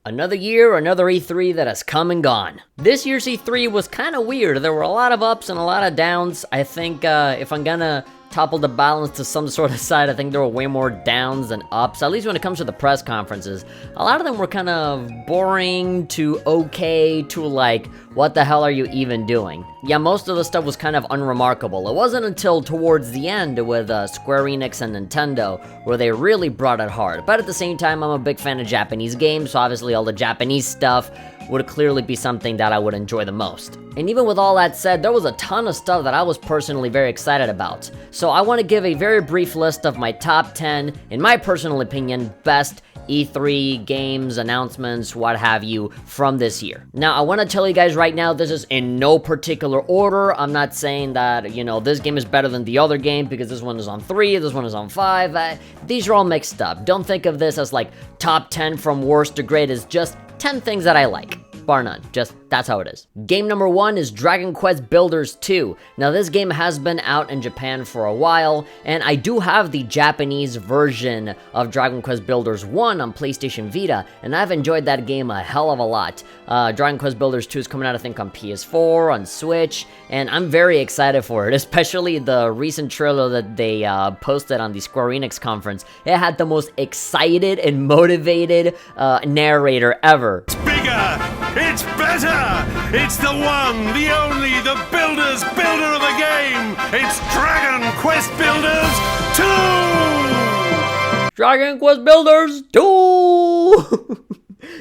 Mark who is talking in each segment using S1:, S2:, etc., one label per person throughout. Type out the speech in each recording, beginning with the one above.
S1: Another year, another E3 that has come and gone. This year's E3 was kind of weird. There were a lot of ups and a lot of downs. I think if I'm gonna topple the balance to some sort of side, I think there were way more downs than ups, at least when it comes to the press conferences. A lot of them were kind of boring to okay to like, what the hell are you even doing? Yeah, most of the stuff was kind of unremarkable. It wasn't until towards the end with Square Enix and Nintendo where they really brought it hard. But at the same time, I'm a big fan of Japanese games, so obviously all the Japanese stuff would clearly be something that I would enjoy the most. And even with all that said, there was a ton of stuff that I was personally very excited about. So I want to give a very brief list of my top 10, in my personal opinion, best E3 games, announcements, what have you, from this year. Now, I want to tell you guys right now, this is in no particular order. I'm not saying that, you know, this game is better than the other game because this one is on 3, this one is on 5. These are all mixed up. Don't think of this as like top 10 from worst to greatest, just 10 things that I like. Bar none. Just, that's how it is. Game number 1 is Dragon Quest Builders 2. Now, this game has been out in Japan for a while, and I do have the Japanese version of Dragon Quest Builders 1 on PlayStation Vita, and I've enjoyed that game a hell of a lot. Dragon Quest Builders 2 is coming out, I think, on PS4, on Switch, and I'm very excited for it, especially the recent trailer that they posted on the Square Enix conference. It had the most excited and motivated narrator ever.
S2: It's bigger! It's better! It's the one, the only, the builder's builder of the game! It's Dragon Quest Builders 2!
S1: Dragon Quest Builders 2!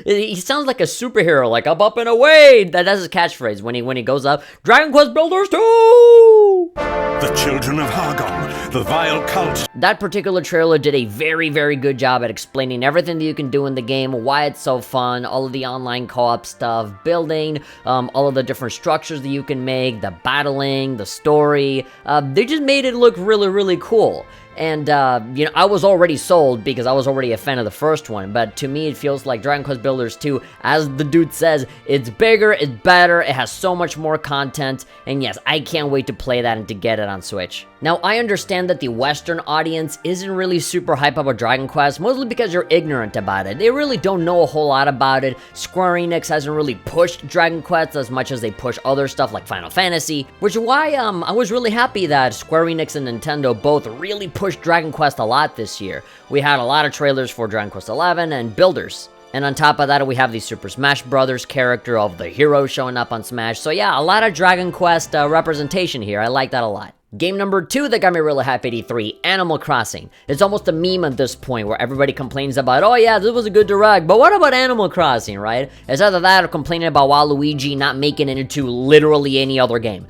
S1: He sounds like a superhero, like up and away. That's his catchphrase when he goes up. Dragon Quest Builders 2!
S2: The children of Hargon, the vile cult.
S1: That particular trailer did a very, very good job at explaining everything that you can do in the game, why it's so fun, all of the online co-op stuff, building, all of the different structures that you can make, the battling, the story. They just made it look really, really cool. And, you know, I was already sold because I was already a fan of the first one, but to me it feels like Dragon Quest Builders 2, as the dude says, it's bigger, it's better, it has so much more content, and yes, I can't wait to play that and to get it on Switch. Now, I understand that the Western audience isn't really super hype about Dragon Quest, mostly because you're ignorant about it. They really don't know a whole lot about it. Square Enix hasn't really pushed Dragon Quest as much as they push other stuff like Final Fantasy, which is why I was really happy that Square Enix and Nintendo both really pushed Dragon Quest a lot this year. We had a lot of trailers for Dragon Quest 11 and Builders. And on top of that, we have the Super Smash Bros. Character of the hero showing up on Smash. So yeah, a lot of Dragon Quest representation here. I like that a lot. Game number 2 that got me really happy at E3, Animal Crossing. It's almost a meme at this point where everybody complains about, oh yeah, this was a good direct, but what about Animal Crossing, right? It's either that or complaining about Waluigi not making it into literally any other game.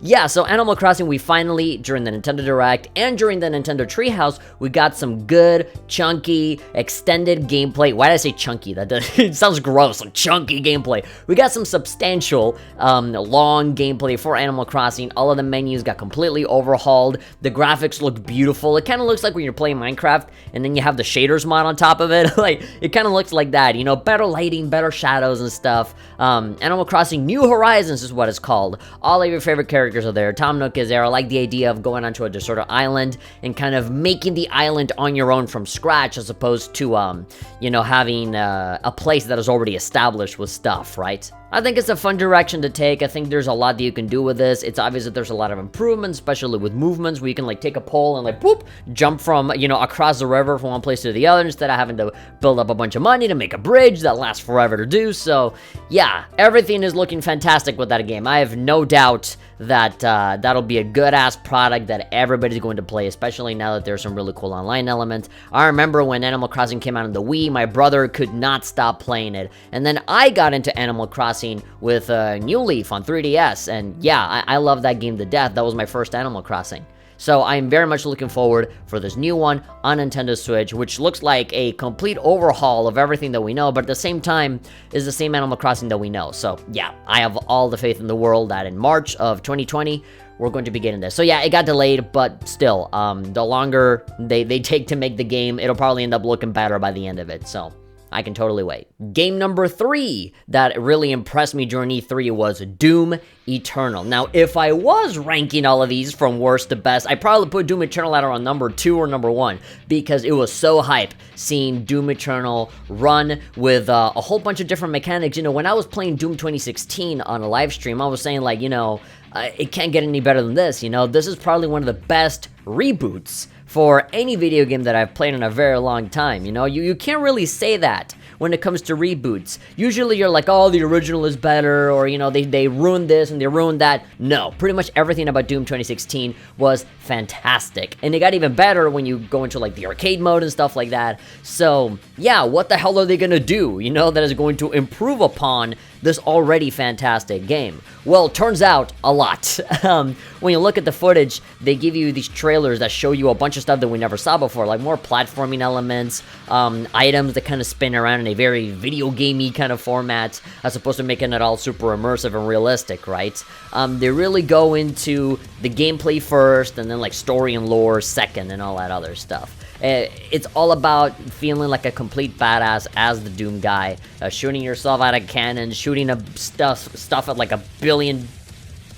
S1: Yeah, so Animal Crossing, we finally, during the Nintendo Direct and during the Nintendo Treehouse, we got some good, chunky, extended gameplay. Why did I say chunky? It sounds gross, some chunky gameplay. We got some substantial, long gameplay for Animal Crossing. All of the menus got completely overhauled. The graphics look beautiful. It kind of looks like when you're playing Minecraft, and then you have the shaders mod on top of it. Like, it kind of looks like that, you know, better lighting, better shadows and stuff. Animal Crossing New Horizons is what it's called. All of your favorite characters are there. Tom Nook is there. I like the idea of going onto a deserted island and kind of making the island on your own from scratch, as opposed to, you know, having a place that is already established with stuff, right? I think it's a fun direction to take. I think there's a lot that you can do with this. It's obvious that there's a lot of improvements, especially with movements, where you can like take a pole and like boop, jump from, you know, across the river from one place to the other instead of having to build up a bunch of money to make a bridge that lasts forever to do. So yeah, everything is looking fantastic with that game. I have no doubt that that'll be a good-ass product that everybody's going to play, especially now that there's some really cool online elements. I remember when Animal Crossing came out on the Wii, my brother could not stop playing it, and then I got into Animal Crossing with New Leaf on 3DS, and yeah, I love that game to death. That was my first Animal Crossing. So I'm very much looking forward for this new one on Nintendo Switch, which looks like a complete overhaul of everything that we know, but at the same time is the same Animal Crossing that we know. So yeah, I have all the faith in the world that in March of 2020, we're going to be getting this. So yeah, it got delayed, but still, the longer they take to make the game, it'll probably end up looking better by the end of it. So I can totally wait. Game number 3 that really impressed me during E3 was Doom Eternal. Now, if I was ranking all of these from worst to best, I'd probably put Doom Eternal either on number 2 or number 1 because it was so hype seeing Doom Eternal run with a whole bunch of different mechanics. You know, when I was playing Doom 2016 on a live stream, I was saying like, you know, it can't get any better than this. You know, this is probably one of the best reboots for any video game that I've played in a very long time. You know, you can't really say that when it comes to reboots. Usually you're like, oh, the original is better, or, you know, they ruined this and they ruined that. No, pretty much everything about Doom 2016 was fantastic. And it got even better when you go into, like, the arcade mode and stuff like that. So, yeah, what the hell are they gonna do, you know, that is going to improve upon this already fantastic game? Well, turns out a lot. When you look at the footage, they give you these trailers that show you a bunch of stuff that we never saw before, like more platforming elements, items that kind of spin around in a very video gamey kind of format, as opposed to making it all super immersive and realistic, right? They really go into the gameplay first, and then like story and lore second, and all that other stuff. It's all about feeling like a complete badass as the Doom guy, shooting yourself out of cannons, shooting stuff at like a billion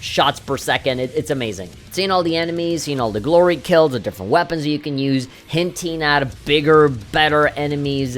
S1: shots per second. It's amazing. Seeing all the enemies, seeing all the glory kills, the different weapons you can use, hinting at bigger, better enemies,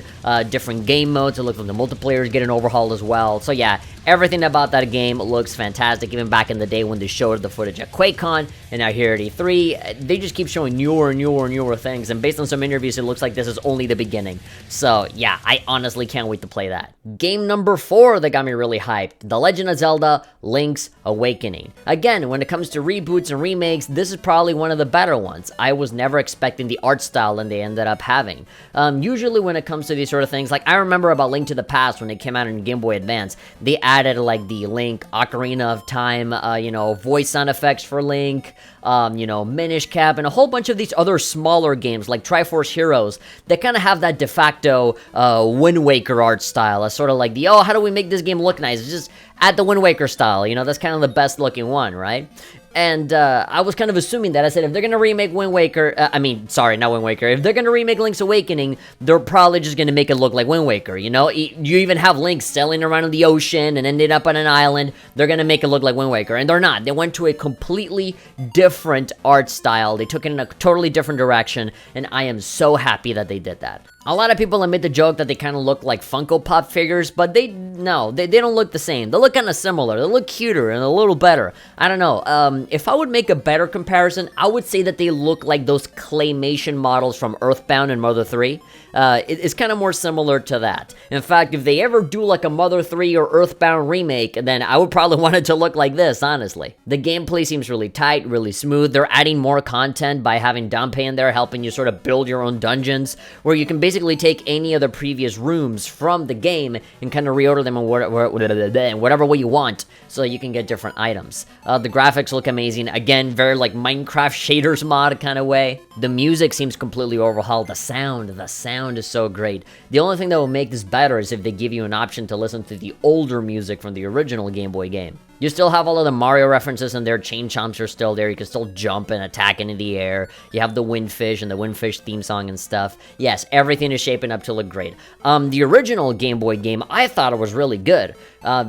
S1: different game modes. It looks like the multiplayer is getting overhauled as well. So yeah, everything about that game looks fantastic. Even back in the day when they showed the footage at QuakeCon, and now here at E3, they just keep showing newer and newer and newer things. And based on some interviews, it looks like this is only the beginning. So yeah, I honestly can't wait to play that. Game number 4 that got me really hyped: The Legend of Zelda: Link's Awakening. Again, when it comes to reboots and remakes, this is probably one of the better ones. I was never expecting the art style that they ended up having. Usually when it comes to these sort of things, like I remember about Link to the Past when it came out in Game Boy Advance, they added like the Link Ocarina of Time, you know, voice sound effects for Link, you know, Minish Cap, and a whole bunch of these other smaller games like Triforce Heroes that kind of have that de facto Wind Waker art style. As sort of like the, oh, how do we make this game look nice? It's just add the Wind Waker style, you know, that's kind of the best looking one, right? And I was kind of assuming that. I said, if they're going to remake Wind Waker, sorry, not Wind Waker. If they're going to remake Link's Awakening, they're probably just going to make it look like Wind Waker, you know? You even have Link sailing around in the ocean and ending up on an island. They're going to make it look like Wind Waker, and they're not. They went to a completely different art style. They took it in a totally different direction, and I am so happy that they did that. A lot of people have made the joke that they kind of look like Funko Pop figures, but they don't look the same. They look kind of similar. They look cuter and a little better. I don't know. If I would make a better comparison, I would say that they look like those claymation models from Earthbound and Mother 3. It's kind of more similar to that. In fact, if they ever do like a Mother 3 or Earthbound remake, then I would probably want it to look like this, honestly. The gameplay seems really tight, really smooth. They're adding more content by having Danpe in there helping you sort of build your own dungeons, where you can basically take any of the previous rooms from the game and kind of reorder them in whatever way you want, so you can get different items. The graphics look amazing. Again, very like Minecraft shaders mod kind of way. The music seems completely overhauled. The sound is so great. The only thing that will make this better is if they give you an option to listen to the older music from the original Game Boy game. You still have all of the Mario references in there. Chain chomps are still there. You can still jump and attack into the air. You have the Windfish and the Windfish theme song and stuff. Yes, everything is shaping up to look great. The original Game Boy game, I thought it was really good.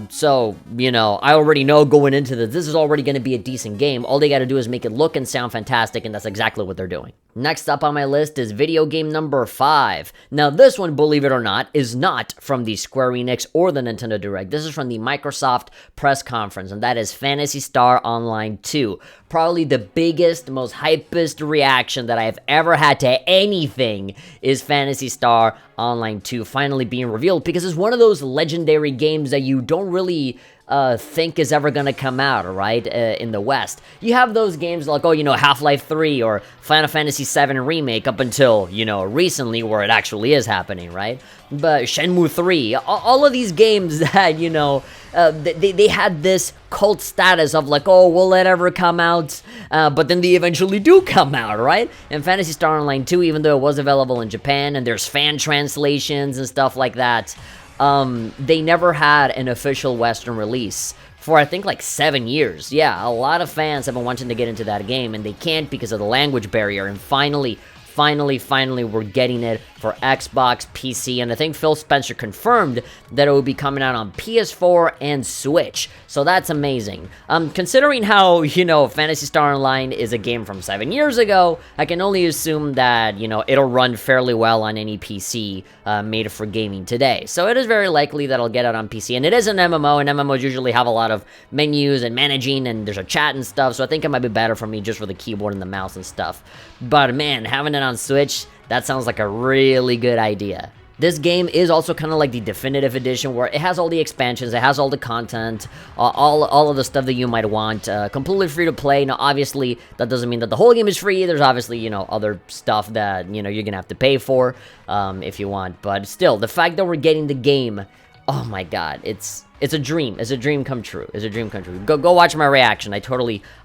S1: So, you know, I already know going into this is already going to be a decent game. All they got to do is make it look and sound fantastic, and that's exactly what they're doing. Next up on my list is video game number 5. Now, this one, believe it or not, is not from the Square Enix or the Nintendo Direct. This is from the Microsoft press conference, and that is Phantasy Star Online 2. Probably the biggest, most hypest reaction that I've ever had to anything is Phantasy Star Online 2 finally being revealed, because it's one of those legendary games that you don't really think is ever gonna come out, right, in the West. You have those games like, oh, you know, Half-Life 3 or Final Fantasy 7 Remake up until, you know, recently, where it actually is happening, right? But Shenmue 3, all of these games that, you know, they had this cult status of like, oh, will it ever come out? But then they eventually do come out, right? And Phantasy Star Online 2, even though it was available in Japan, and there's fan translations and stuff like that, they never had an official Western release for, I think, like 7 years. Yeah, a lot of fans have been wanting to get into that game, and they can't because of the language barrier, and finally finally, we're getting it for Xbox, PC, and I think Phil Spencer confirmed that it will be coming out on PS4 and Switch. So that's amazing. Considering how, Phantasy Star Online is a game from 7 years ago, I can only assume that, it'll run fairly well on any PC made for gaming today. So it is very likely that I'll get it on PC, and it is an MMO, and MMOs usually have a lot of menus and managing, and there's a chat and stuff, so I think it might be better for me just for the keyboard and the mouse and stuff. But man, having it on Switch, that sounds like a really good idea. This game is also kind of like the definitive edition, where it has all the expansions, it has all the content, all of the stuff that you might want, completely free to play. Now, obviously, that doesn't mean that the whole game is free. There's obviously, other stuff that, you're gonna have to pay for, if you want. But still, the fact that we're getting the game, oh my god, it's a dream. It's a dream come true. It's a dream come true. Go watch my reaction.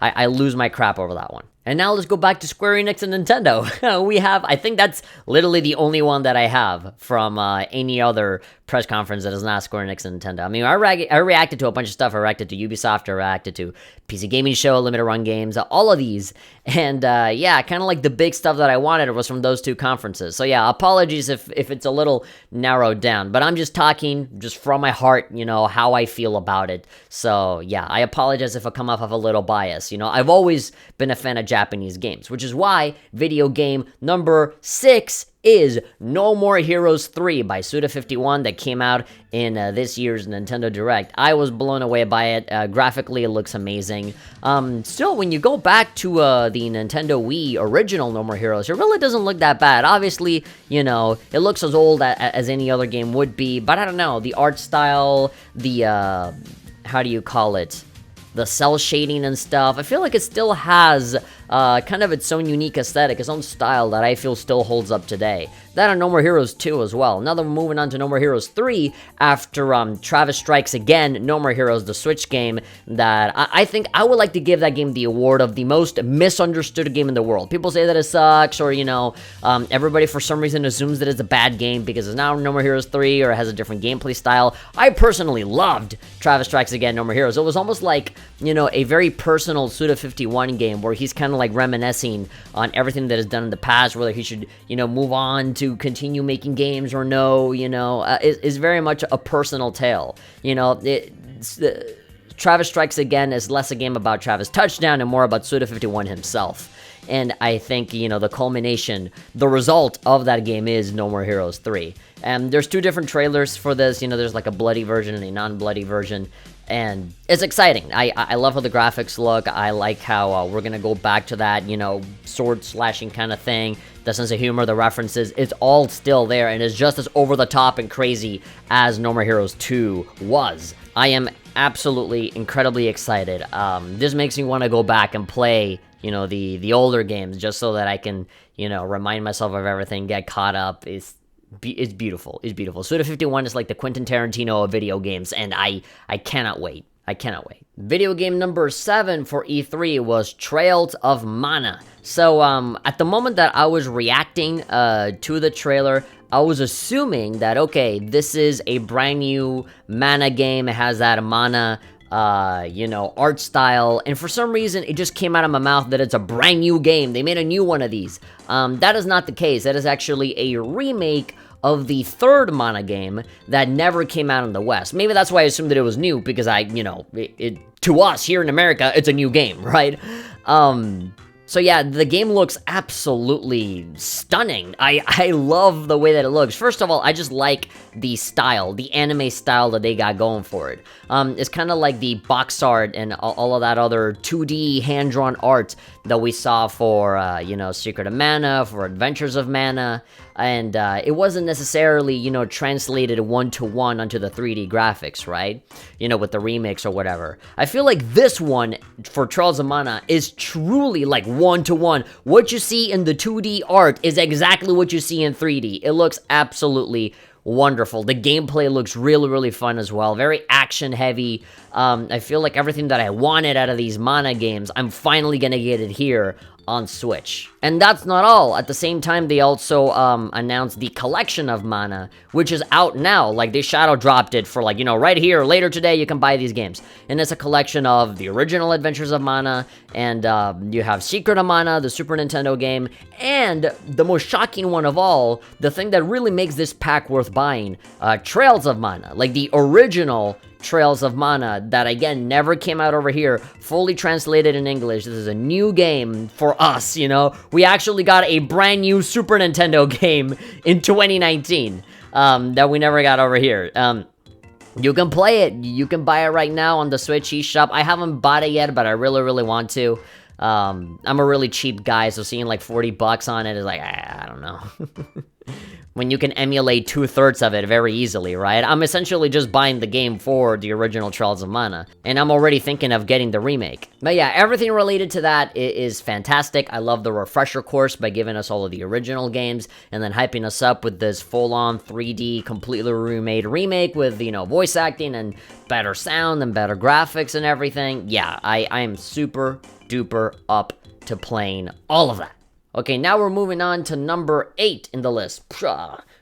S1: I lose my crap over that one. And now let's go back to Square Enix and Nintendo. We have, I think that's literally the only one that I have from any other press conference that is not Square Enix and Nintendo. I mean, I reacted to a bunch of stuff. I reacted to Ubisoft, I reacted to PC Gaming Show, Limited Run Games, all of these. And yeah, kind of like the big stuff that I wanted was from those two conferences. So yeah, apologies if it's a little narrowed down. But I'm just talking just from my heart, how I feel about it. So yeah, I apologize if I come off of a little bias. I've always been a fan of Japanese games, which is why video game number 6 is No More Heroes 3 by Suda51 that came out in this year's Nintendo Direct. I was blown away by it. Graphically, it looks amazing. Still, when you go back to the Nintendo Wii original No More Heroes, it really doesn't look that bad. Obviously, it looks as old as any other game would be, but I don't know, the art style, the, how do you call it? The cell shading and stuff, I feel like it still has kind of its own unique aesthetic, its own style that I feel still holds up today. That and No More Heroes 2 as well. Now that we're moving on to No More Heroes 3, after Travis Strikes Again, No More Heroes, the Switch game, that I think I would like to give that game the award of the most misunderstood game in the world. People say that it sucks, or, everybody for some reason assumes that it's a bad game because it's now No More Heroes 3, or it has a different gameplay style. I personally loved Travis Strikes Again, No More Heroes. It was almost like, a very personal Suda51 game where he's kind of like reminiscing on everything that is done in the past, whether he should, move on to continue making games or no, is very much a personal tale. Travis Strikes Again is less a game about Travis Touchdown and more about Suda51 himself. And I think, the culmination, the result of that game is No More Heroes 3. And there's two different trailers for this. There's like a bloody version and a non-bloody version. And it's exciting. I love how the graphics look. I like how we're going to go back to that, sword slashing kind of thing. The sense of humor, the references, it's all still there. And it's just as over the top and crazy as No More Heroes 2 was. I am absolutely incredibly excited. This makes me want to go back and play, the older games just so that I can, remind myself of everything, get caught up. It's beautiful. It's beautiful. Suda51 is like the Quentin Tarantino of video games, and I cannot wait. I cannot wait. Video game number 7 for E3 was Trails of Mana. So, at the moment that I was reacting to the trailer, I was assuming that, okay, this is a brand new Mana game. It has that Mana art style, and for some reason it just came out of my mouth that it's a brand new game. They made a new one of these. That is not the case. That is actually a remake of the third Mana game that never came out in the West. Maybe that's why I assumed that it was new, because to us here in America, it's a new game, right? So yeah, the game looks absolutely stunning. I love the way that it looks. First of all, I just like the style, the anime style that they got going for it. It's kind of like the box art and all of that other 2D hand-drawn art that we saw for, Secret of Mana, for Adventures of Mana, and it wasn't necessarily, translated one-to-one onto the 3D graphics, right? With the remakes or whatever. I feel like this one, for Trails of Mana, is truly like one-to-one. What you see in the 2D art is exactly what you see in 3D. It looks absolutely wonderful. The gameplay looks really, really fun as well. Very action-heavy. I feel like everything that I wanted out of these Mana games, I'm finally gonna get it here on Switch. And that's not all. At the same time, they also announced the collection of mana, which is out now. Like, they shadow dropped it for, like, you know, right here, later today, you can buy these games. And it's a collection of the original Adventures of Mana, and you have Secret of Mana, the Super Nintendo game, and the most shocking one of all, the thing that really makes this pack worth buying, Trails of Mana, like the original Trails of Mana that, again, never came out over here, fully translated in English. This is a new game for us, you know? We actually got a brand new Super Nintendo game in 2019 that we never got over here. You can play it. You can buy it right now on the Switch eShop. I haven't bought it yet, but I really, really want to. I'm a really cheap guy, so seeing like 40 bucks on it is like, I don't know. When you can emulate 2/3 of it very easily, right? I'm essentially just buying the game for the original Trails of Mana, and I'm already thinking of getting the remake. But yeah, everything related to that is fantastic. I love the refresher course by giving us all of the original games, and then hyping us up with this full-on 3D, completely remade remake with, you know, voice acting and better sound and better graphics and everything. Yeah, I am super duper up to playing all of that. Okay, now we're moving on to number 8 in the list.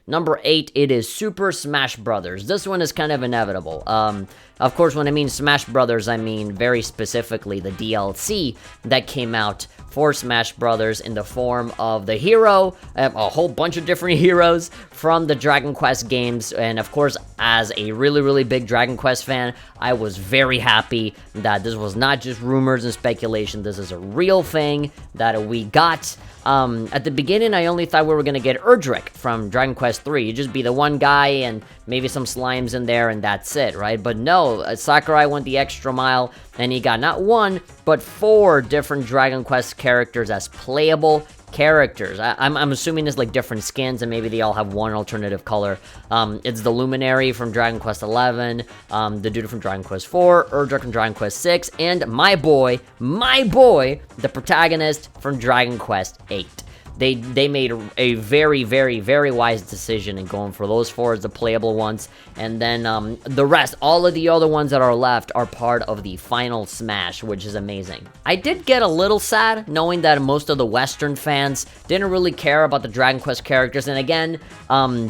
S1: Number 8, it is Super Smash Brothers. This one is kind of inevitable. Of course, when I mean Smash Brothers, I mean very specifically the DLC that came out for Smash Brothers in the form of the hero, a whole bunch of different heroes from the Dragon Quest games. And of course, as a really, really big Dragon Quest fan, I was very happy that this was not just rumors and speculation. This is a real thing that we got. At the beginning, I only thought we were gonna get Erdrick from Dragon Quest 3. You'd just be the one guy and maybe some slimes in there and that's it, right? But no, Sakurai went the extra mile and he got not 1, but 4 different Dragon Quest characters as playable characters. I'm assuming it's like different skins and maybe they all have one alternative color. It's the Luminary from Dragon Quest 11, the dude from Dragon Quest 4, Erdrick from Dragon Quest 6, and my boy, the protagonist from Dragon Quest 8. They made a very, very, very wise decision in going for those 4 as the playable ones, and then the rest, all of the other ones that are left, are part of the final Smash, which is amazing. I did get a little sad knowing that most of the Western fans didn't really care about the Dragon Quest characters, and again,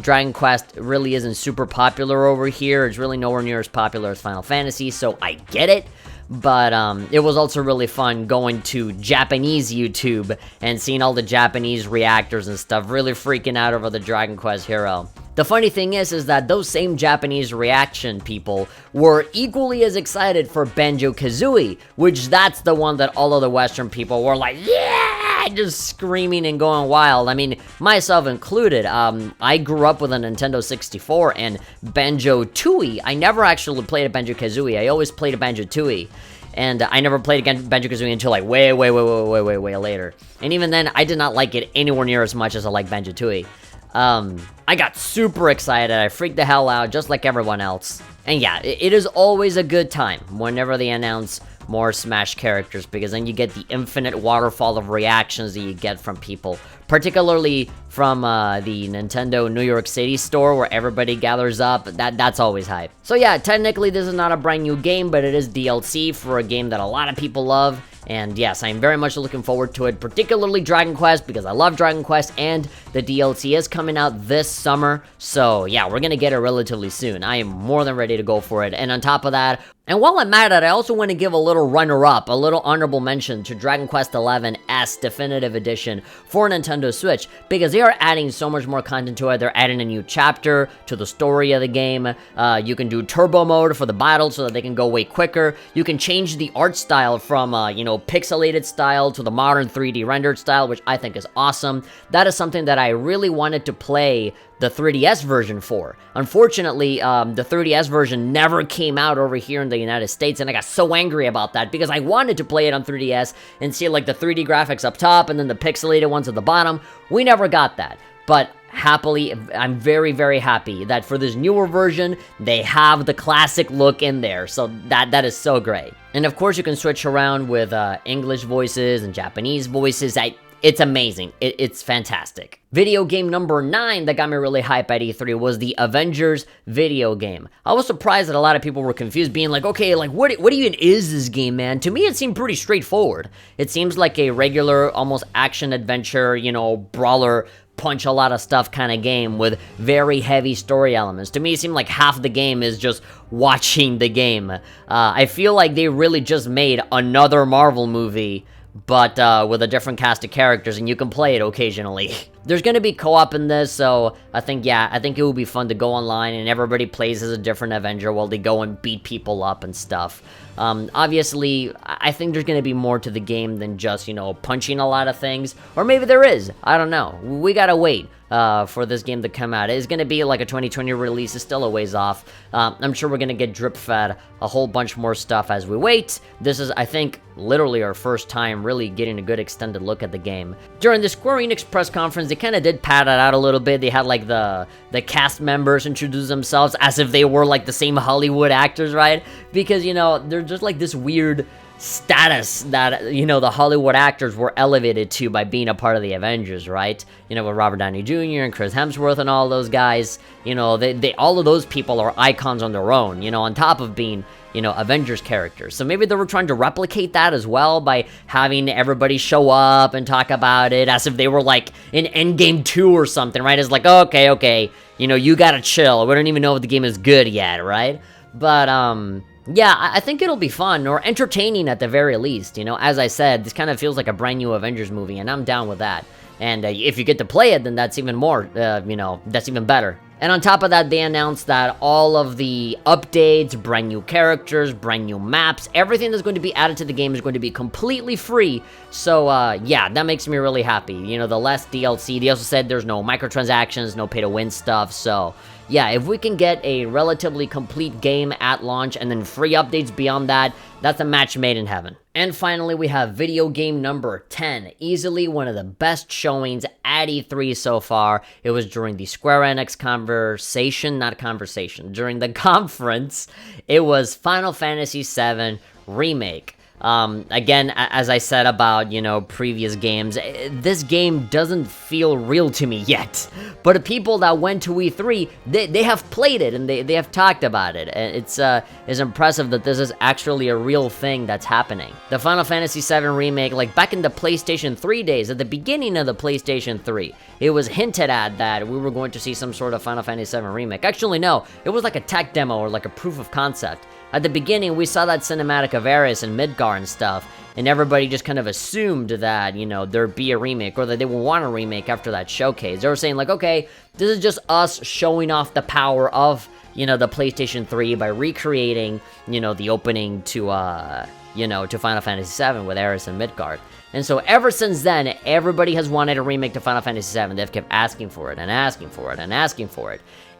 S1: Dragon Quest really isn't super popular over here. It's really nowhere near as popular as Final Fantasy, so I get it. But it was also really fun going to Japanese YouTube and seeing all the Japanese reactors and stuff really freaking out over the Dragon Quest hero. The funny thing is that those same Japanese reaction people were equally as excited for Banjo-Kazooie, which that's the one that all of the Western people were like, yeah, just screaming and going wild. I mean, myself included. I grew up with a Nintendo 64 and Banjo-Tooie. I never actually played a Banjo-Kazooie. I always played a Banjo-Tooie. And I never played Banjo-Kazooie until like way later. And even then, I did not like it anywhere near as much as I like Banjo-Tooie. I got super excited. I freaked the hell out, just like everyone else. And yeah, it is always a good time whenever they announce more Smash characters, because then you get the infinite waterfall of reactions that you get from people, particularly from the Nintendo New York City store where everybody gathers up. That's always hype. So yeah, technically this is not a brand new game, but it is DLC for a game that a lot of people love. And yes, I'm very much looking forward to it, particularly Dragon Quest, because I love Dragon Quest, and the DLC is coming out this summer. So yeah, we're gonna get it relatively soon. I am more than ready to go for it. And on top of that, and while I'm at it, I also want to give a little runner-up, a little honorable mention to Dragon Quest XI S Definitive Edition for Nintendo Switch, because they are adding so much more content to it. They're adding a new chapter to the story of the game. You can do turbo mode for the battle so that they can go way quicker. You can change the art style from, you know, pixelated style to the modern 3D rendered style, which I think is awesome. That is something that I really wanted to play the 3DS version for. Unfortunately, the 3DS version never came out over here in the United States, and I got so angry about that because I wanted to play it on 3DS and see like the 3D graphics up top and then the pixelated ones at the bottom. We never got that. But happily, I'm very, very happy that for this newer version, they have the classic look in there. So that is so great. And of course, you can switch around with English voices and Japanese voices. it's amazing. It's fantastic. Video game number 9 that got me really hype at E3 was the Avengers video game. I was surprised that a lot of people were confused, being like, okay, like what even is this game, man? To me, it seemed pretty straightforward. It seems like a regular, almost action-adventure, you know, brawler, punch a lot of stuff kind of game with very heavy story elements. To me, it seemed like half the game is just watching the game. I feel like they really just made another Marvel movie, but with a different cast of characters, and you can play it occasionally. There's gonna be co-op in this, so I think it will be fun to go online and everybody plays as a different Avenger while they go and beat people up and stuff. Obviously, I think there's gonna be more to the game than just, you know, punching a lot of things. Or maybe there is. I don't know. We gotta wait for this game to come out. It's gonna be like a 2020 release. It's still a ways off. I'm sure we're gonna get drip-fed a whole bunch more stuff as we wait. This is, I think, literally our first time really getting a good extended look at the game. During the Square Enix press conference, they kind of did pad it out a little bit. They had like the cast members introduce themselves as if they were like the same Hollywood actors, right? Because, you know, they're just like this weird status that, you know, the Hollywood actors were elevated to by being a part of the Avengers, right? You know, with Robert Downey Jr. and Chris Hemsworth and all those guys, you know, they all of those people are icons on their own, you know, on top of being, you know, Avengers characters. So maybe they were trying to replicate that as well by having everybody show up and talk about it as if they were like in Endgame 2 or something, right? It's like, okay, you know, you gotta chill. We don't even know if the game is good yet, right? But, yeah, I think it'll be fun, or entertaining at the very least, you know? As I said, this kind of feels like a brand new Avengers movie, and I'm down with that. And if you get to play it, then that's even more, you know, that's even better. And on top of that, they announced that all of the updates, brand new characters, brand new maps, everything that's going to be added to the game is going to be completely free. So, yeah, that makes me really happy. You know, the less DLC. They also said there's no microtransactions, no pay-to-win stuff, so yeah, if we can get a relatively complete game at launch and then free updates beyond that, that's a match made in heaven. And finally, we have video game number 10, easily one of the best showings at E3 so far. It was during the Square Enix during the conference. It was Final Fantasy VII Remake. Again, as I said about, you know, previous games, this game doesn't feel real to me yet. But the people that went to E3, they have played it and they have talked about it. And it's impressive that this is actually a real thing that's happening. The Final Fantasy VII Remake, like back in the PlayStation 3 days, at the beginning of the PlayStation 3, it was hinted at that we were going to see some sort of Final Fantasy VII Remake. Actually, no, it was like a tech demo or like a proof of concept. At the beginning, we saw that cinematic of Ares and Midgar and stuff, and everybody just kind of assumed that, you know, there'd be a remake, or that they would want a remake after that showcase. They were saying, like, okay, this is just us showing off the power of, you know, the PlayStation 3 by recreating, you know, the opening to, you know, to Final Fantasy VII with Ares and Midgard. And so ever since then, everybody has wanted a remake to Final Fantasy VII. They've kept asking for it, and asking for it, and asking for it.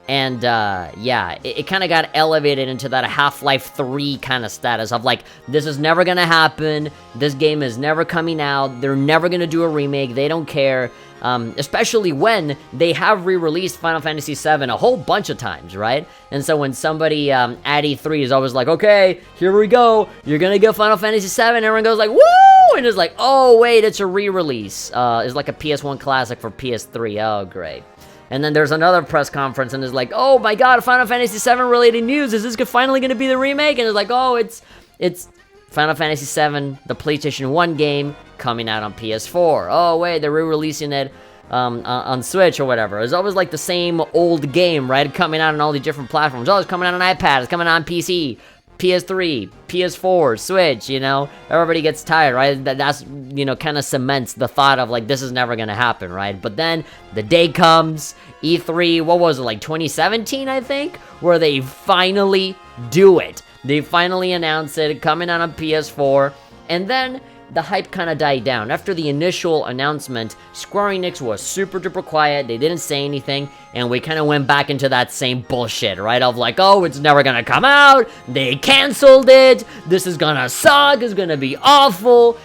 S1: And, yeah, it kind of got elevated into that Half-Life 3 kind of status of, like, this is never gonna happen, this game is never coming out, they're never gonna do a remake, they don't care, especially when they have re-released Final Fantasy VII a whole bunch of times, right? And so when somebody, at E3 is always like, okay, here we go, you're gonna get Final Fantasy VII, everyone goes like, woo! And it's like, oh, wait, it's a re-release, it's like a PS1 classic for PS3, oh, great. And then there's another press conference, and it's like, oh my god, Final Fantasy VII related news, is this finally going to be the remake? And it's like, oh, it's Final Fantasy VII, the PlayStation 1 game, coming out on PS4. Oh wait, they're re-releasing it on Switch or whatever. It's always like the same old game, right? Coming out on all these different platforms. Oh, it's coming out on iPad, it's coming out on PC, PS3, PS4, Switch, you know? Everybody gets tired, right? That's, you know, kind of cements the thought of, like, this is never gonna happen, right? But then, the day comes, E3, what was it, like 2017, I think? Where they finally do it. They finally announce it, coming out on PS4, and then the hype kind of died down. After the initial announcement, Square Enix was super duper quiet, they didn't say anything, and we kind of went back into that same bullshit, right? Of like, oh, it's never gonna come out, they canceled it, this is gonna suck, it's gonna be awful.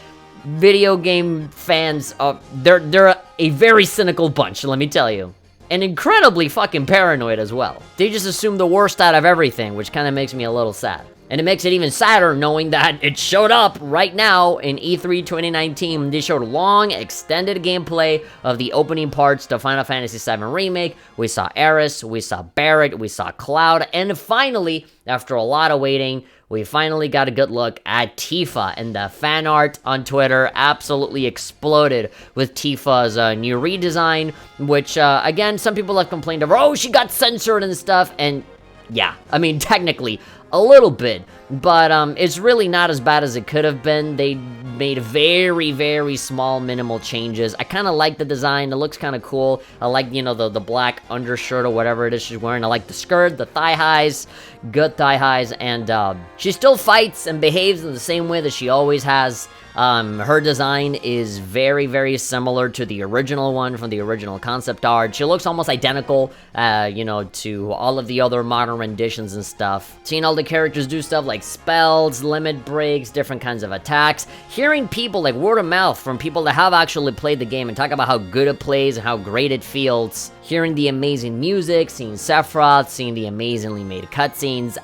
S1: Video game fans, they're a very cynical bunch, let me tell you. And incredibly fucking paranoid as well. They just assume the worst out of everything, which kind of makes me a little sad. And it makes it even sadder knowing that it showed up right now in E3 2019. They showed long, extended gameplay of the opening parts to Final Fantasy VII Remake. We saw Aeris, we saw Barret, we saw Cloud, and finally, after a lot of waiting, we finally got a good look at Tifa, and the fan art on Twitter absolutely exploded with Tifa's new redesign, which, again, some people have complained of, oh, she got censored and stuff, and yeah, I mean, technically, a little bit, but it's really not as bad as it could have been. They made very, very small, minimal changes. I kind of like the design. It looks kind of cool. I like, you know, the black undershirt or whatever it is she's wearing. I like the skirt, the thigh highs, good thigh highs, and she still fights and behaves in the same way that she always has. Her design is very, very similar to the original one from the original concept art. She looks almost identical, you know, to all of the other modern renditions and stuff. Seeing all the characters do stuff like spells, limit breaks, different kinds of attacks. Hearing people, like word of mouth from people that have actually played the game and talk about how good it plays and how great it feels. Hearing the amazing music, seeing Sephiroth, seeing the amazingly made cutscenes.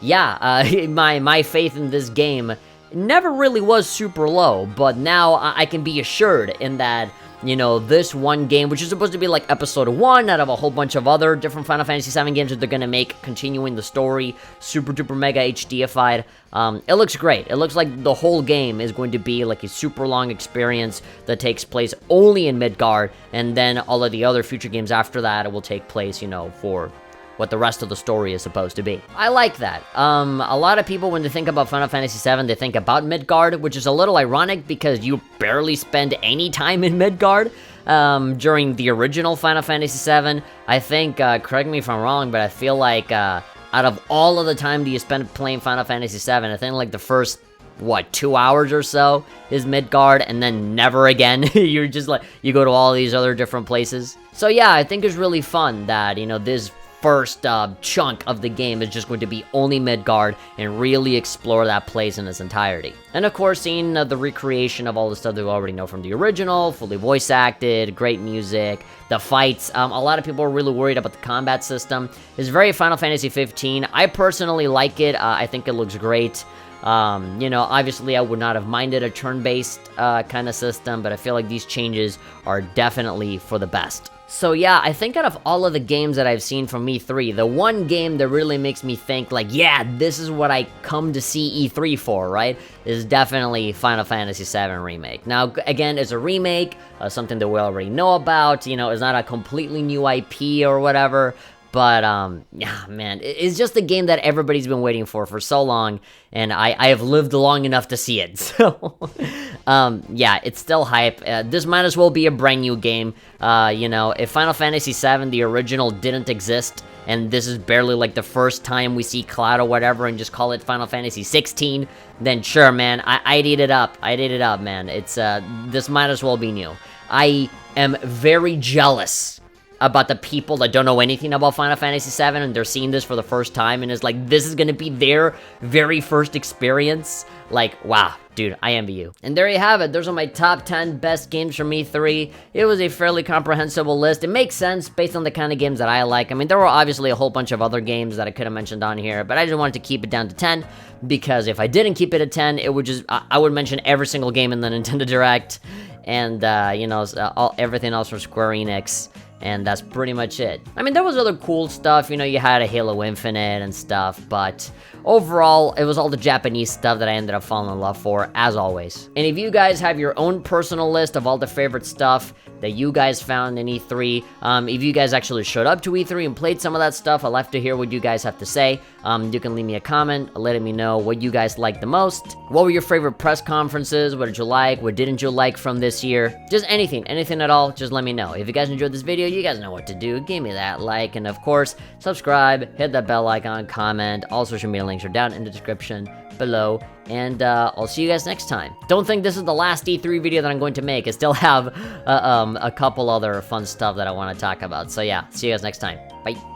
S1: My faith in this game never really was super low, but now I can be assured in that, you know, this one game, which is supposed to be like episode 1 out of a whole bunch of other different Final Fantasy VII games that they're gonna make, continuing the story, super duper mega HDified, it looks great. It looks like the whole game is going to be like a super long experience that takes place only in Midgard, and then all of the other future games after that, it will take place, you know, for what the rest of the story is supposed to be. I like that. A lot of people, when they think about Final Fantasy VII, they think about Midgard, which is a little ironic because you barely spend any time in Midgard during the original Final Fantasy VII. I think, correct me if I'm wrong, but I feel like out of all of the time that you spend playing Final Fantasy VII, I think like the first 2 hours or so is Midgard, and then never again. You're just like, you go to all these other different places. So yeah, I think it's really fun that, you know, this first chunk of the game is just going to be only Midgard and really explore that place in its entirety. And of course, seeing the recreation of all the stuff that we already know from the original, fully voice acted, great music, the fights. A lot of people are really worried about the combat system. It's very Final Fantasy 15. I personally like it. I think it looks great. You know, obviously I would not have minded a turn-based kind of system, but I feel like these changes are definitely for the best. So yeah, I think out of all of the games that I've seen from E3, the one game that really makes me think like, yeah, this is what I come to see E3 for, right, is definitely Final Fantasy VII Remake. Now, again, it's a remake, something that we already know about, you know, it's not a completely new IP or whatever, but, yeah, man, it's just a game that everybody's been waiting for so long, and I have lived long enough to see it, so, yeah, it's still hype. This might as well be a brand new game. You know, if Final Fantasy VII, the original, didn't exist, and this is barely like the first time we see Cloud or whatever, and just call it Final Fantasy 16, then sure, man, I'd eat it up. I'd eat it up, man. It's, this might as well be new. I am very jealous about the people that don't know anything about Final Fantasy VII, and they're seeing this for the first time, and it's like, this is gonna be their very first experience. Like, wow, dude, I envy you. And there you have it. Those are my top 10 best games from E3. It was a fairly comprehensible list. It makes sense based on the kind of games that I like. I mean, there were obviously a whole bunch of other games that I could have mentioned on here, but I just wanted to keep it down to 10, because if I didn't keep it at 10, it would just, I would mention every single game in the Nintendo Direct, and, you know, everything else from Square Enix. And that's pretty much it. I mean, there was other cool stuff, you know, you had a Halo Infinite and stuff, but overall, it was all the Japanese stuff that I ended up falling in love for, as always. And if you guys have your own personal list of all the favorite stuff that you guys found in E3, if you guys actually showed up to E3 and played some of that stuff, I'd love to hear what you guys have to say. You can leave me a comment letting me know what you guys liked the most. What were your favorite press conferences? What did you like? What didn't you like from this year? Just anything at all, just let me know. If you guys enjoyed this video, you guys know what to do. Give me that like, and of course, subscribe, hit that bell icon, comment. All social media links are down in the description below, and I'll see you guys next time. Don't think this is the last E3 video that I'm going to make. I still have a couple other fun stuff that I want to talk about. So yeah, see you guys next time. Bye.